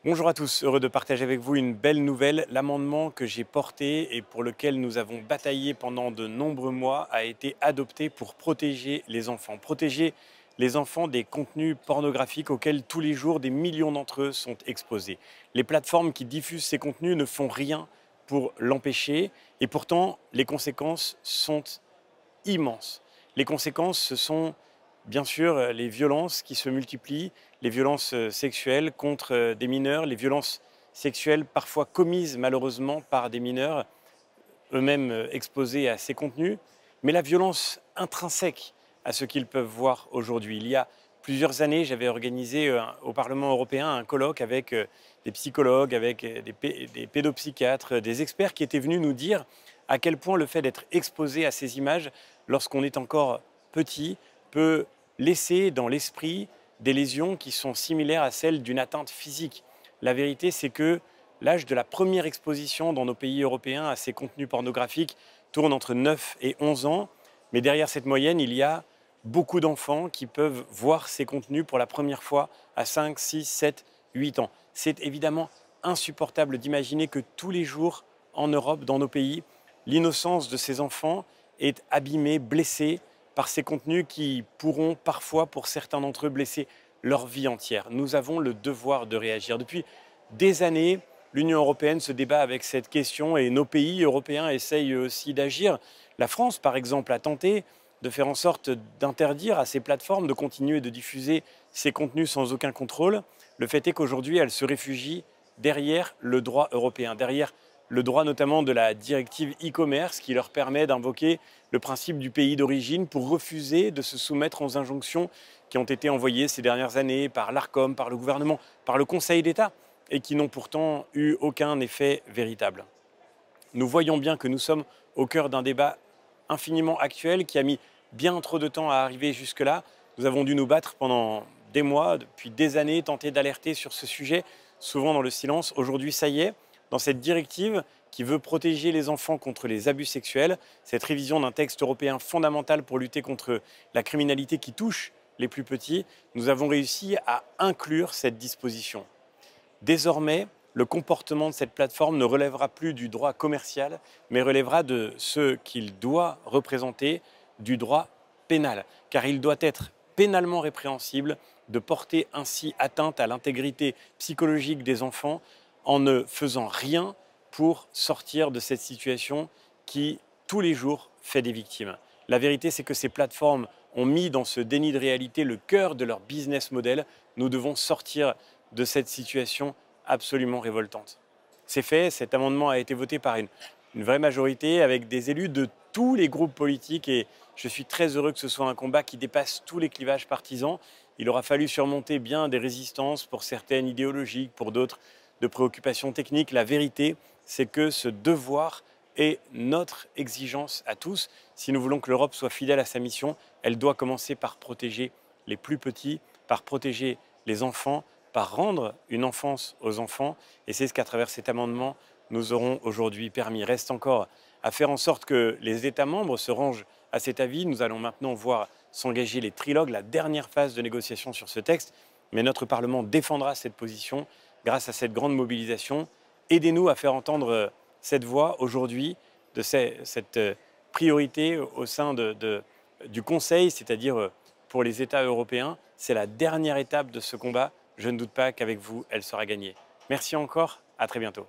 Bonjour à tous, heureux de partager avec vous une belle nouvelle. L'amendement que j'ai porté et pour lequel nous avons bataillé pendant de nombreux mois a été adopté pour protéger les enfants. Protéger les enfants des contenus pornographiques auxquels tous les jours des millions d'entre eux sont exposés. Les plateformes qui diffusent ces contenus ne font rien pour l'empêcher et pourtant les conséquences sont immense. Les conséquences, ce sont bien sûr les violences qui se multiplient, les violences sexuelles contre des mineurs, les violences sexuelles parfois commises malheureusement par des mineurs, eux-mêmes exposés à ces contenus, mais la violence intrinsèque à ce qu'ils peuvent voir aujourd'hui. Il y a plusieurs années, j'avais organisé au Parlement européen un colloque avec des psychologues, avec des pédopsychiatres, des experts qui étaient venus nous dire à quel point le fait d'être exposé à ces images lorsqu'on est encore petit peut laisser dans l'esprit des lésions qui sont similaires à celles d'une atteinte physique. La vérité, c'est que l'âge de la première exposition dans nos pays européens à ces contenus pornographiques tourne entre 9 et 11 ans. Mais derrière cette moyenne, il y a beaucoup d'enfants qui peuvent voir ces contenus pour la première fois à 5, 6, 7, 8 ans. C'est évidemment insupportable d'imaginer que tous les jours en Europe, dans nos pays, l'innocence de ces enfants est abîmée, blessée par ces contenus qui pourront parfois, pour certains d'entre eux, blesser leur vie entière. Nous avons le devoir de réagir. Depuis des années, l'Union européenne se débat avec cette question et nos pays européens essayent aussi d'agir. La France, par exemple, a tenté de faire en sorte d'interdire à ces plateformes de continuer de diffuser ces contenus sans aucun contrôle. Le fait est qu'aujourd'hui, elles se réfugient derrière le droit européen, derrière le droit notamment de la directive e-commerce qui leur permet d'invoquer le principe du pays d'origine pour refuser de se soumettre aux injonctions qui ont été envoyées ces dernières années par l'Arcom, par le gouvernement, par le Conseil d'État et qui n'ont pourtant eu aucun effet véritable. Nous voyons bien que nous sommes au cœur d'un débat infiniment actuel qui a mis bien trop de temps à arriver jusque-là. Nous avons dû nous battre pendant des mois, depuis des années, tenter d'alerter sur ce sujet, souvent dans le silence. Aujourd'hui, ça y est, dans cette directive qui veut protéger les enfants contre les abus sexuels, cette révision d'un texte européen fondamental pour lutter contre la criminalité qui touche les plus petits, nous avons réussi à inclure cette disposition. Désormais, le comportement de cette plateforme ne relèvera plus du droit commercial, mais relèvera de ce qu'il doit représenter, du droit pénal. Car il doit être pénalement répréhensible de porter ainsi atteinte à l'intégrité psychologique des enfants en ne faisant rien pour sortir de cette situation qui, tous les jours, fait des victimes. La vérité, c'est que ces plateformes ont mis dans ce déni de réalité le cœur de leur business model. Nous devons sortir de cette situation absolument révoltante. C'est fait, cet amendement a été voté par une vraie majorité avec des élus de tous les groupes politiques et je suis très heureux que ce soit un combat qui dépasse tous les clivages partisans. Il aura fallu surmonter bien des résistances pour certaines idéologiques, pour d'autres de préoccupations techniques. La vérité, c'est que ce devoir est notre exigence à tous. Si nous voulons que l'Europe soit fidèle à sa mission, elle doit commencer par protéger les plus petits, par protéger les enfants, par rendre une enfance aux enfants. Et c'est ce qu'à travers cet amendement, nous aurons aujourd'hui permis. Reste encore à faire en sorte que les États membres se rangent à cet avis. Nous allons maintenant voir s'engager les trilogues, la dernière phase de négociation sur ce texte. Mais notre Parlement défendra cette position grâce à cette grande mobilisation. Aidez-nous à faire entendre cette voix aujourd'hui, de cette priorité au sein du Conseil, c'est-à-dire pour les États européens. C'est la dernière étape de ce combat. Je ne doute pas qu'avec vous, elle sera gagnée. Merci encore, à très bientôt.